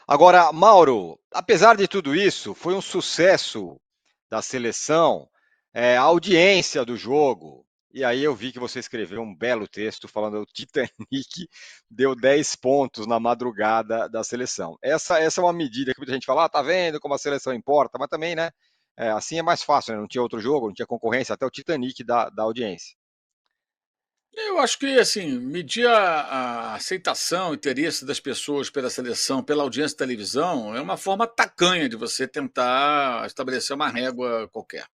Agora, Mauro, apesar de tudo isso, foi um sucesso da seleção, a audiência do jogo. E aí eu vi que você escreveu um belo texto falando que o Titanic deu 10 pontos na madrugada da seleção. Essa é uma medida que muita gente fala, tá vendo como a seleção importa, mas também, né? Assim é mais fácil, né? Não tinha outro jogo, não tinha concorrência, até o Titanic da audiência. Eu acho que, assim, medir a aceitação, o interesse das pessoas pela seleção, pela audiência de televisão, é uma forma tacanha de você tentar estabelecer uma régua qualquer.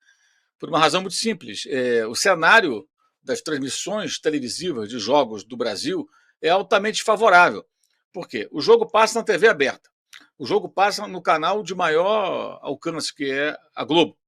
Por uma razão muito simples. O cenário das transmissões televisivas de jogos do Brasil é altamente favorável. Por quê? O jogo passa na TV aberta. O jogo passa no canal de maior alcance, que é a Globo.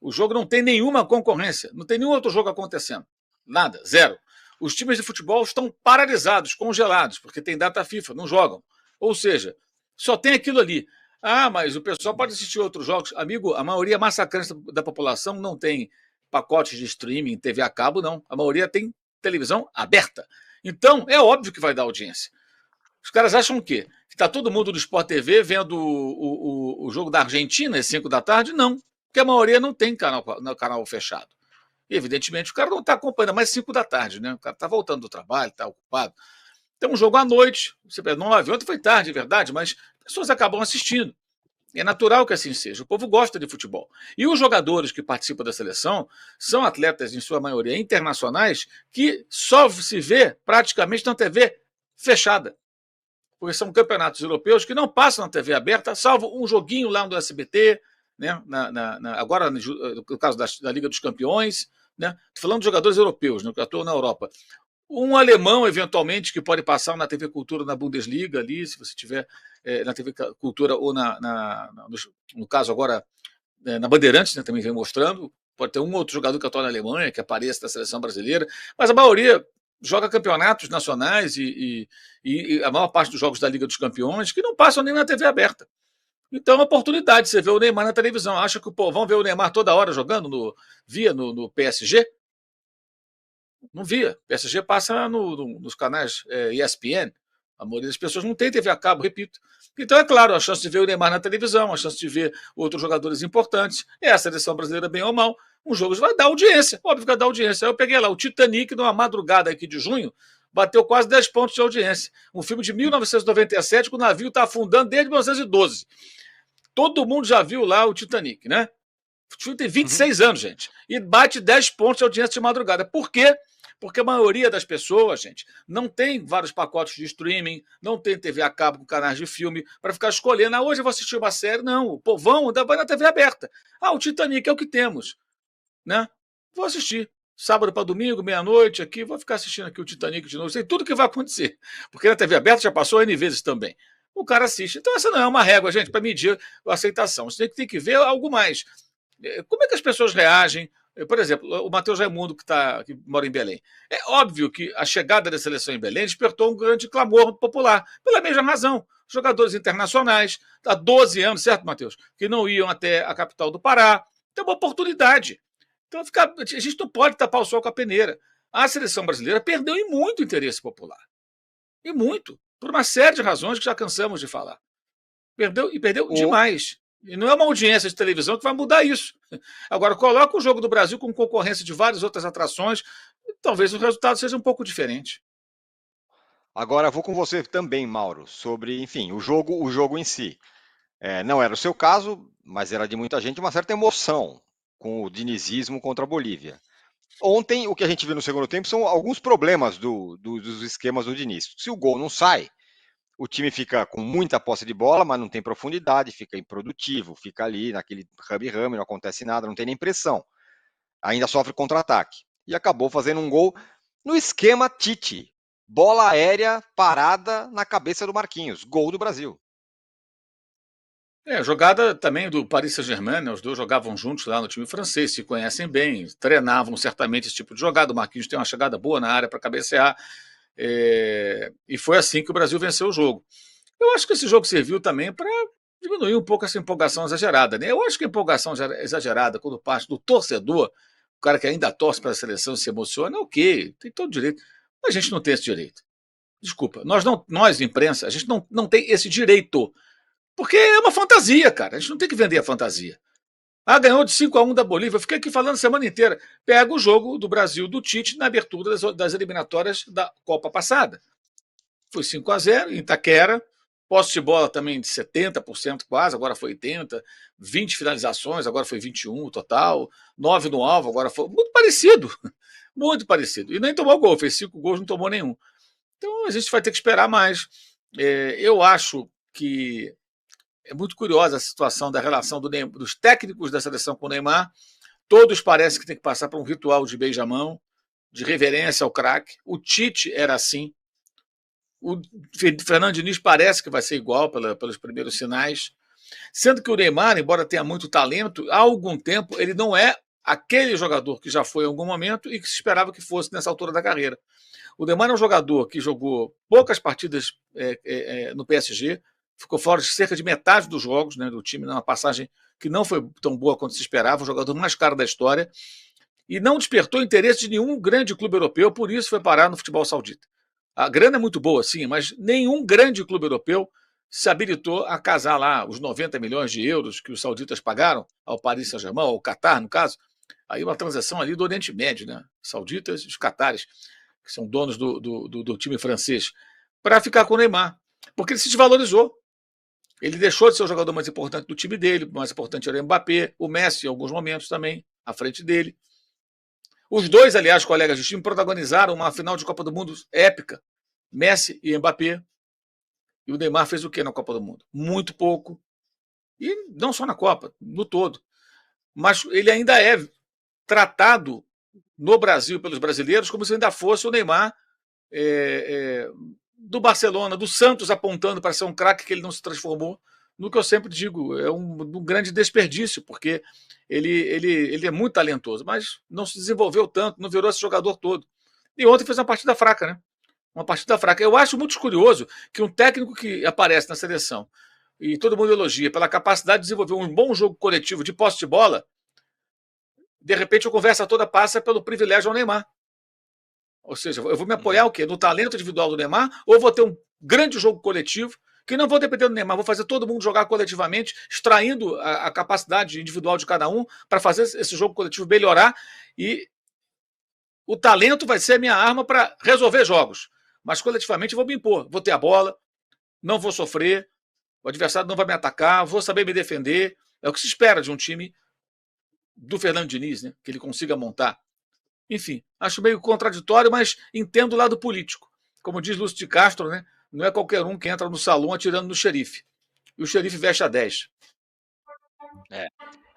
O jogo não tem nenhuma concorrência, não tem nenhum outro jogo acontecendo. Nada, zero. Os times de futebol estão paralisados, congelados, porque tem data FIFA, não jogam. Ou seja, só tem aquilo ali. Ah, mas o pessoal pode assistir outros jogos. Amigo, a maioria massacrante da população não tem pacotes de streaming, TV a cabo, não. A maioria tem televisão aberta. Então, é óbvio que vai dar audiência. Os caras acham o quê? Que está todo mundo do Sport TV vendo o jogo da Argentina às 5 da tarde? Não, porque a maioria não tem canal fechado. E, evidentemente, o cara não está acompanhando mais 5 da tarde, né? O cara está voltando do trabalho, está ocupado. Tem um jogo à noite, você não vai ver, ontem foi tarde, é verdade, mas pessoas acabam assistindo. É natural que assim seja. O povo gosta de futebol. E os jogadores que participam da seleção são atletas, em sua maioria, internacionais, que só se vê praticamente na TV fechada. Porque são campeonatos europeus que não passam na TV aberta, salvo um joguinho lá no SBT, né? Agora, no caso da Liga dos Campeões, né? Estou falando de jogadores europeus, né? Que atuam na Europa. Um alemão, eventualmente, que pode passar na TV Cultura na Bundesliga ali, se você tiver na TV Cultura ou no caso agora na Bandeirantes, né, também vem mostrando. Pode ter um outro jogador que atua na Alemanha, que apareça da seleção brasileira, mas a maioria joga campeonatos nacionais e a maior parte dos jogos da Liga dos Campeões que não passam nem na TV aberta. Então é uma oportunidade você ver o Neymar na televisão. Acha que o povão vê o Neymar toda hora jogando no PSG? Não via. O PSG passa nos canais ESPN. A maioria das pessoas não tem TV a cabo, repito. Então, é claro, a chance de ver o Neymar na televisão, a chance de ver outros jogadores importantes, é a seleção brasileira, bem ou mal, um jogo vai dar audiência, óbvio que vai dar audiência. Aí eu peguei lá, o Titanic, numa madrugada aqui de junho, bateu quase 10 pontos de audiência. Um filme de 1997, que o navio está afundando desde 1912. Todo mundo já viu lá o Titanic, né? O filme tem Uhum. 26 anos, gente, e bate 10 pontos de audiência de madrugada. Por quê? Porque a maioria das pessoas, gente, não tem vários pacotes de streaming, não tem TV a cabo com canais de filme para ficar escolhendo. Ah, hoje eu vou assistir uma série. Não, o povão vai na TV aberta. Ah, o Titanic é o que temos, né? Vou assistir. Sábado para domingo, meia-noite aqui, vou ficar assistindo aqui o Titanic de novo. Sei tudo que vai acontecer. Porque na TV aberta já passou N vezes também. O cara assiste. Então, essa não é uma régua, gente, para medir a aceitação. Você tem que ver algo mais. Como é que as pessoas reagem? Por exemplo, o Matheus Raimundo, que mora em Belém. É óbvio que a chegada da seleção em Belém despertou um grande clamor popular, pela mesma razão. Jogadores internacionais, há 12 anos, certo, Matheus? Que não iam até a capital do Pará. Tem uma oportunidade. Então, a gente não pode tapar o sol com a peneira. A seleção brasileira perdeu em muito interesse popular. E muito. Por uma série de razões que já cansamos de falar. Perdeu e perdeu O, demais. E não é uma audiência de televisão que vai mudar isso. Agora, coloca o jogo do Brasil com concorrência de várias outras atrações, talvez o resultado seja um pouco diferente. Agora vou com você também, Mauro, sobre, enfim, o jogo em si. Não era o seu caso, mas era de muita gente, uma certa emoção com o dinizismo contra a Bolívia. Ontem, o que a gente viu no segundo tempo são alguns problemas dos esquemas do Diniz. Se o gol não sai, o time fica com muita posse de bola, mas não tem profundidade, fica improdutivo, fica ali naquele rame-rame, não acontece nada, não tem nem pressão. Ainda sofre contra-ataque. E acabou fazendo um gol no esquema Tite. Bola aérea parada na cabeça do Marquinhos. Gol do Brasil. Jogada também do Paris Saint-Germain, né? Os dois jogavam juntos lá no time francês, se conhecem bem, treinavam certamente esse tipo de jogada. O Marquinhos tem uma chegada boa na área para cabecear. E foi assim que o Brasil venceu o jogo. Eu acho que esse jogo serviu também para diminuir um pouco essa empolgação exagerada. Né? Eu acho que a empolgação exagerada, quando parte do torcedor, o cara que ainda torce para a seleção se emociona, ok, tem todo direito. Mas a gente não tem esse direito. Desculpa, nós, imprensa, a gente não tem esse direito. Porque é uma fantasia, cara. A gente não tem que vender a fantasia. Ah, ganhou de 5-1 da Bolívia. Eu fiquei aqui falando a semana inteira. Pega o jogo do Brasil do Tite na abertura das eliminatórias da Copa passada. Foi 5-0 em Itaquera. Posse de bola também de 70% quase, agora foi 80%. 20 finalizações, agora foi 21 o total. 9 no alvo, agora foi. Muito parecido. Muito parecido. E nem tomou gol, fez 5 gols, não tomou nenhum. Então a gente vai ter que esperar mais. Eu acho que é muito curiosa a situação da relação dos técnicos da seleção com o Neymar. Todos parecem que tem que passar por um ritual de beijamão, de reverência ao craque. O Tite era assim. O Fernando Diniz parece que vai ser igual pelos primeiros sinais. Sendo que o Neymar, embora tenha muito talento, há algum tempo ele não é aquele jogador que já foi em algum momento e que se esperava que fosse nessa altura da carreira. O Neymar é um jogador que jogou poucas partidas no PSG, ficou fora de cerca de metade dos jogos, né, do time, numa passagem que não foi tão boa quanto se esperava, o jogador mais caro da história, e não despertou interesse de nenhum grande clube europeu, por isso foi parar no futebol saudita. A grana é muito boa, sim, mas nenhum grande clube europeu se habilitou a casar lá os 90 milhões de euros que os sauditas pagaram ao Paris Saint-Germain, ao Qatar, no caso. Aí uma transação ali do Oriente Médio, né? Sauditas e os catares, que são donos do time francês, para ficar com o Neymar. Porque ele se desvalorizou. Ele deixou de ser o jogador mais importante do time dele, o mais importante era o Mbappé, o Messi em alguns momentos também, à frente dele. Os dois, aliás, colegas de time, protagonizaram uma final de Copa do Mundo épica, Messi e Mbappé. E o Neymar fez o quê na Copa do Mundo? Muito pouco. E não só na Copa, no todo. Mas ele ainda é tratado no Brasil pelos brasileiros como se ainda fosse o Neymar do Barcelona, do Santos, apontando para ser um craque que ele não se transformou. No que eu sempre digo, é um grande desperdício, porque ele é muito talentoso, mas não se desenvolveu tanto, não virou esse jogador todo. E ontem fez uma partida fraca, né? Uma partida fraca. Eu acho muito curioso que um técnico que aparece na seleção e todo mundo elogia pela capacidade de desenvolver um bom jogo coletivo de posse de bola, de repente a conversa toda passa pelo privilégio ao Neymar. Ou seja, eu vou me apoiar o quê? No talento individual do Neymar, ou vou ter um grande jogo coletivo, que não vou depender do Neymar, vou fazer todo mundo jogar coletivamente, extraindo a capacidade individual de cada um para fazer esse jogo coletivo melhorar, e o talento vai ser a minha arma para resolver jogos. Mas coletivamente eu vou me impor, vou ter a bola, não vou sofrer, o adversário não vai me atacar, vou saber me defender. É o que se espera de um time do Fernando Diniz, né? Que ele consiga montar. Enfim, acho meio contraditório, mas entendo o lado político. Como diz Lúcio de Castro, né? Não é qualquer um que entra no salão atirando no xerife. E o xerife veste a 10.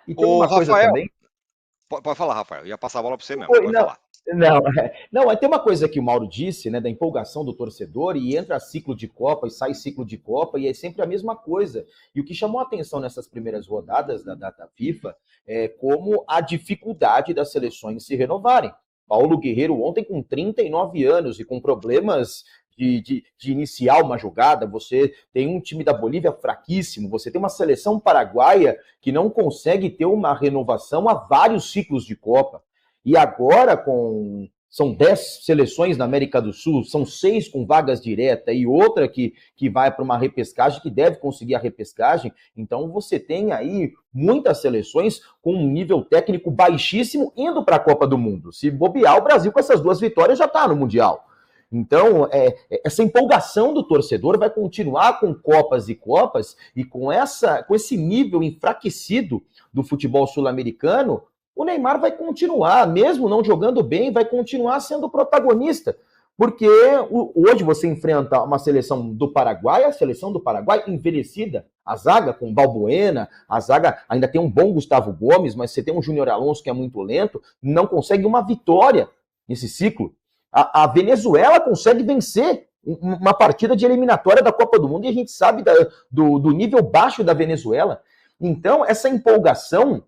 E tem uma coisa Rafael, também. Pode falar, Rafael. Eu ia passar a bola para você mesmo. Pode falar. Não, tem uma coisa que o Mauro disse, né, da empolgação do torcedor, e entra ciclo de Copa e sai ciclo de Copa, e é sempre a mesma coisa. E o que chamou a atenção nessas primeiras rodadas da FIFA é como a dificuldade das seleções se renovarem. Paulo Guerreiro ontem com 39 anos e com problemas de iniciar uma jogada, você tem um time da Bolívia fraquíssimo, você tem uma seleção paraguaia que não consegue ter uma renovação há vários ciclos de Copa. E agora, são 10 seleções na América do Sul, são 6 com vagas diretas e outra que vai para uma repescagem, que deve conseguir a repescagem. Então você tem aí muitas seleções com um nível técnico baixíssimo indo para a Copa do Mundo. Se bobear, o Brasil com essas 2 vitórias já está no Mundial. Então, essa empolgação do torcedor vai continuar com Copas e Copas, e com esse nível enfraquecido do futebol sul-americano, o Neymar vai continuar, mesmo não jogando bem, vai continuar sendo protagonista. Porque hoje você enfrenta uma seleção do Paraguai, a seleção do Paraguai envelhecida, a zaga com Balbuena, a zaga ainda tem um bom Gustavo Gomes, mas você tem um Júnior Alonso que é muito lento, não consegue uma vitória nesse ciclo. A Venezuela consegue vencer uma partida de eliminatória da Copa do Mundo, e a gente sabe do nível baixo da Venezuela. Então, essa empolgação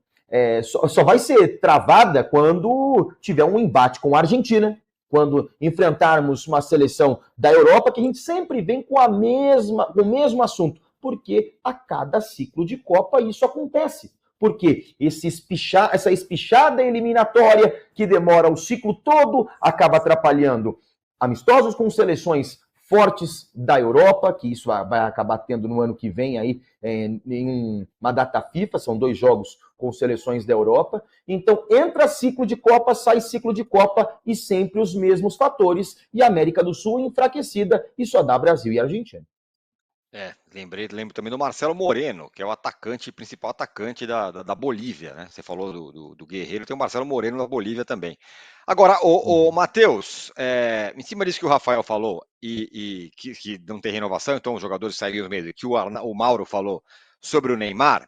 só vai ser travada quando tiver um embate com a Argentina, quando enfrentarmos uma seleção da Europa, que a gente sempre vem com o mesmo assunto, porque a cada ciclo de Copa isso acontece. Porque essa espichada eliminatória que demora o ciclo todo acaba atrapalhando amistosos com seleções fortes da Europa, que isso vai acabar tendo no ano que vem aí, em uma data FIFA, são 2 jogos com seleções da Europa. Então, entra ciclo de Copa, sai ciclo de Copa e sempre os mesmos fatores. E a América do Sul enfraquecida e só dá Brasil e Argentina. Lembro também do Marcelo Moreno, que é o atacante, principal atacante da Bolívia, né? Você falou do Guerreiro, tem o Marcelo Moreno da Bolívia também. Agora, o Matheus, em cima disso que o Rafael falou, e que não tem renovação, então os jogadores saíram mesmo, e que o Mauro falou sobre o Neymar,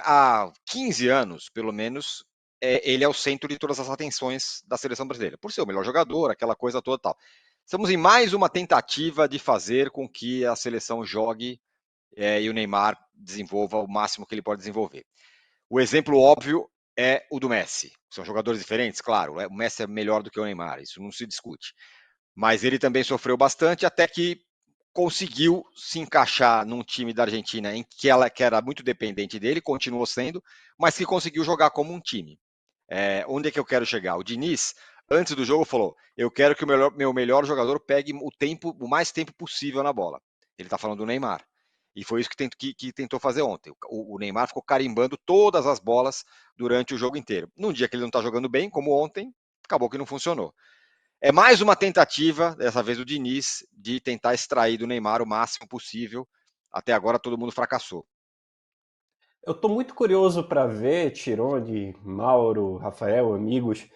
há 15 anos, pelo menos, ele é o centro de todas as atenções da seleção brasileira, por ser o melhor jogador, aquela coisa toda e tal. Estamos em mais uma tentativa de fazer com que a seleção jogue e o Neymar desenvolva o máximo que ele pode desenvolver. O exemplo óbvio é o do Messi. São jogadores diferentes, claro. O Messi é melhor do que o Neymar, isso não se discute. Mas ele também sofreu bastante até que conseguiu se encaixar num time da Argentina em que ela que era muito dependente dele, continuou sendo, mas que conseguiu jogar como um time. Onde é que eu quero chegar? O Diniz, antes do jogo, falou: eu quero que o meu melhor jogador pegue o mais tempo possível na bola. Ele está falando do Neymar. E foi isso que tentou fazer ontem. O Neymar ficou carimbando todas as bolas durante o jogo inteiro. Num dia que ele não está jogando bem, como ontem, acabou que não funcionou. É mais uma tentativa, dessa vez do Diniz, de tentar extrair do Neymar o máximo possível. Até agora todo mundo fracassou. Eu estou muito curioso para ver, Tirone, Mauro, Rafael, amigos,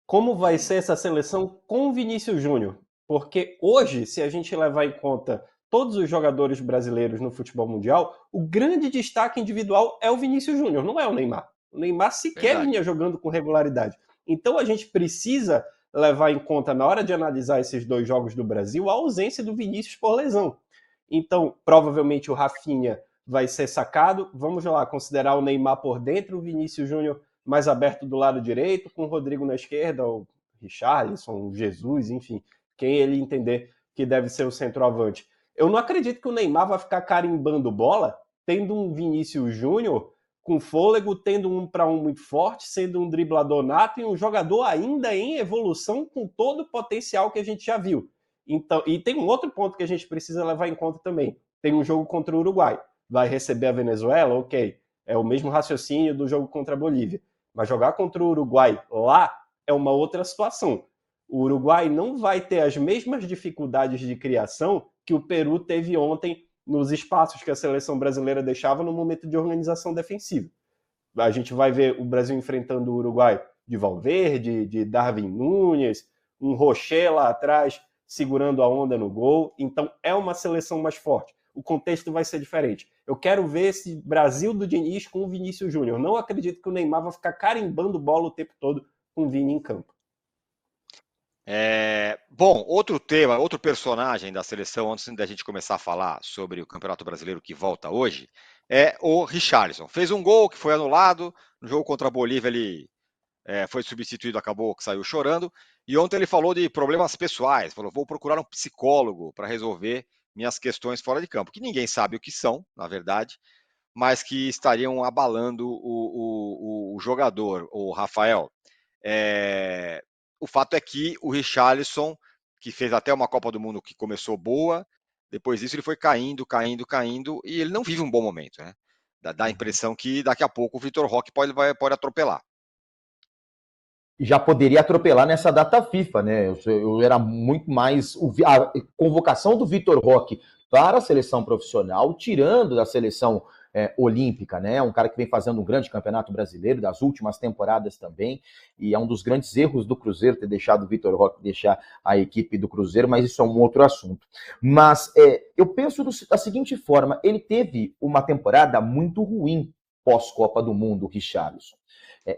como vai ser essa seleção com o Vinícius Júnior. Porque hoje, se a gente levar em conta todos os jogadores brasileiros no futebol mundial, o grande destaque individual é o Vinícius Júnior, não é o Neymar. O Neymar sequer vinha jogando com regularidade. Então a gente precisa levar em conta, na hora de analisar esses 2 jogos do Brasil, a ausência do Vinícius por lesão. Então, provavelmente o Rafinha vai ser sacado. Vamos lá, considerar o Neymar por dentro, o Vinícius Júnior mais aberto do lado direito, com o Rodrigo na esquerda, o Richarlison, o Jesus, enfim, quem ele entender que deve ser o centroavante. Eu não acredito que o Neymar vai ficar carimbando bola, tendo um Vinícius Júnior com fôlego, tendo um para um muito forte, sendo um driblador nato e um jogador ainda em evolução com todo o potencial que a gente já viu. Então, e tem um outro ponto que a gente precisa levar em conta também. Tem um jogo contra o Uruguai. Vai receber a Venezuela? Ok. É o mesmo raciocínio do jogo contra a Bolívia. Mas jogar contra o Uruguai lá é uma outra situação. O Uruguai não vai ter as mesmas dificuldades de criação que o Peru teve ontem nos espaços que a seleção brasileira deixava no momento de organização defensiva. A gente vai ver o Brasil enfrentando o Uruguai de Valverde, de Darwin Núñez, um Rocher lá atrás segurando a onda no gol. Então é uma seleção mais forte. O contexto vai ser diferente. Eu quero ver esse Brasil do Diniz com o Vinícius Júnior. Não acredito que o Neymar vai ficar carimbando bola o tempo todo com o Vini em campo. Bom, outro tema, outro personagem da seleção, antes da gente começar a falar sobre o Campeonato Brasileiro que volta hoje, é o Richarlison. Fez um gol que foi anulado, no jogo contra a Bolívia ele foi substituído, acabou que saiu chorando, e ontem ele falou de problemas pessoais, falou: vou procurar um psicólogo para resolver minhas questões fora de campo, que ninguém sabe o que são, na verdade, mas que estariam abalando o jogador, o Rafael. O fato é que o Richarlison, que fez até uma Copa do Mundo que começou boa, depois disso ele foi caindo, e ele não vive um bom momento, né? Dá a impressão que daqui a pouco o Vitor Roque pode atropelar. Já poderia atropelar nessa data FIFA, né? Eu era muito mais... A convocação do Vitor Roque para a seleção profissional, tirando da seleção olímpica, né? Um cara que vem fazendo um grande campeonato brasileiro, das últimas temporadas também, e é um dos grandes erros do Cruzeiro ter deixado o Vitor Roque deixar a equipe do Cruzeiro, mas isso é um outro assunto. Mas eu penso da seguinte forma: ele teve uma temporada muito ruim pós-Copa do Mundo, o Richarlison.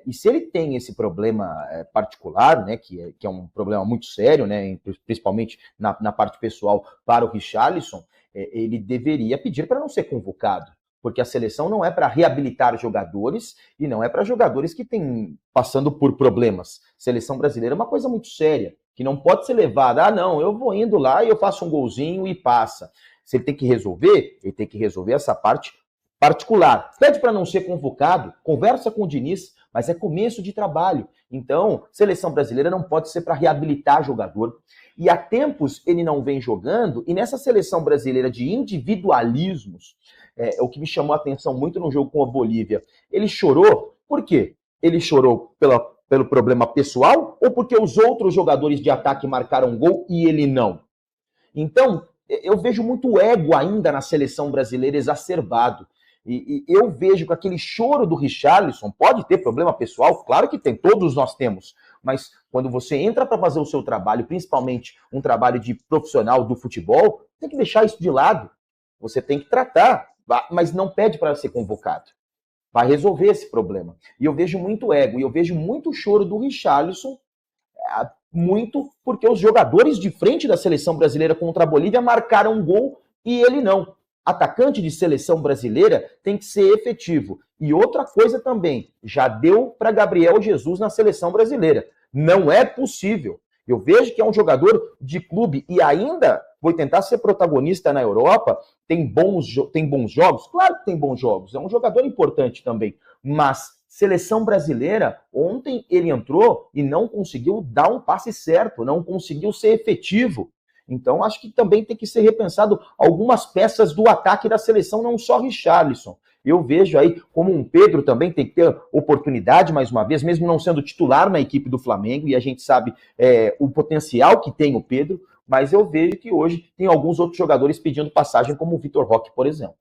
E se ele tem esse problema particular, né, que é um problema muito sério, né, principalmente na parte pessoal para o Richarlison, ele deveria pedir para não ser convocado, porque a seleção não é para reabilitar jogadores e não é para jogadores que estão passando por problemas. Seleção brasileira é uma coisa muito séria, que não pode ser levada, não, eu vou indo lá e eu faço um golzinho e passa. Se ele tem que resolver, ele tem que resolver essa parte particular. Pede para não ser convocado, conversa com o Diniz, mas é começo de trabalho. Então, seleção brasileira não pode ser para reabilitar jogador. E há tempos ele não vem jogando, e nessa seleção brasileira de individualismos, o que me chamou a atenção muito no jogo com a Bolívia, ele chorou. Por quê? Ele chorou pelo problema pessoal ou porque os outros jogadores de ataque marcaram gol e ele não? Então, eu vejo muito ego ainda na seleção brasileira exacerbado. E eu vejo que aquele choro do Richarlison pode ter problema pessoal, claro que tem, todos nós temos. Mas quando você entra para fazer o seu trabalho, principalmente um trabalho de profissional do futebol, tem que deixar isso de lado. Você tem que tratar, mas não pede para ser convocado. Vai resolver esse problema. E eu vejo muito ego, e eu vejo muito choro do Richarlison, muito porque os jogadores de frente da seleção brasileira contra a Bolívia marcaram um gol e ele não. Atacante de seleção brasileira tem que ser efetivo. E outra coisa também, já deu para Gabriel Jesus na seleção brasileira. Não é possível. Eu vejo que é um jogador de clube e ainda vai tentar ser protagonista na Europa, tem bons jogos? Claro que tem bons jogos, é um jogador importante também, mas seleção brasileira, ontem ele entrou e não conseguiu dar um passe certo, não conseguiu ser efetivo. Então acho que também tem que ser repensado algumas peças do ataque da seleção, não só Richarlison. Eu vejo aí como um Pedro também tem que ter oportunidade, mais uma vez, mesmo não sendo titular na equipe do Flamengo, e a gente sabe o potencial que tem o Pedro, mas eu vejo que hoje tem alguns outros jogadores pedindo passagem, como o Vitor Roque, por exemplo.